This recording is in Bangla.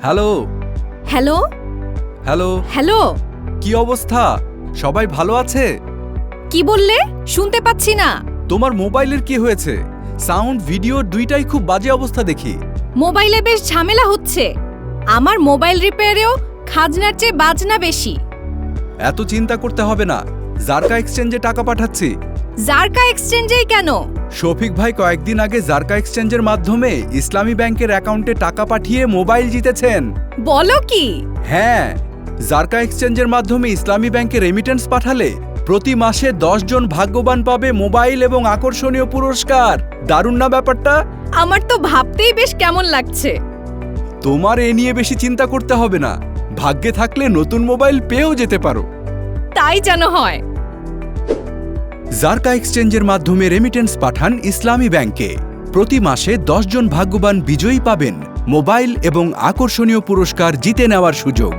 হ্যালো হ্যালো হ্যালো হ্যালো কি অবস্থা? সবাই ভালো আছে? কি বললে? শুনতে পাচ্ছি না। তোমার মোবাইলের কি হয়েছে? সাউন্ড ভিডিও দুইটাই খুব বাজে অবস্থা দেখি। মোবাইলে বেশ ঝামেলা হচ্ছে। আমার মোবাইল রিপেয়ারেও খাজনার চেয়ে বাজনা বেশি। এত চিন্তা করতে হবে না, জারকা এক্সচেঞ্জে টাকা পাঠাচ্ছি। জারকা এক্সচেঞ্জেই কেন? শফিক ভাই কয়েকদিন আগে জারকা এক্সচেঞ্জের মাধ্যমে ইসলামী ব্যাংকের অ্যাকাউন্টে টাকা পাঠিয়ে মোবাইল জিতেছেন। বলো কি? হ্যাঁ, জারকা এক্সচেঞ্জের মাধ্যমে ইসলামী ব্যাংকে রেমিটেন্স পাঠালে প্রতি মাসে 10 জন ভাগ্যবান পাবে মোবাইল এবং আকর্ষণীয় পুরস্কার। দারুণ না ব্যাপারটা? আমার তো ভাবতেই বেশ কেমন লাগছে। তোমার এ নিয়ে বেশি চিন্তা করতে হবে না, ভাগ্যে থাকলে নতুন মোবাইল পেয়েও যেতে পারো। তাই যেন হয়। জারকা এক্সচেঞ্জের মাধ্যমে রেমিটেন্স পাঠান ইসলামী ব্যাংকে। প্রতি মাসে 10 জন ভাগ্যবান বিজয়ী পাবেন মোবাইল এবং আকর্ষণীয় পুরস্কার জিতে নেওয়ার সুযোগ।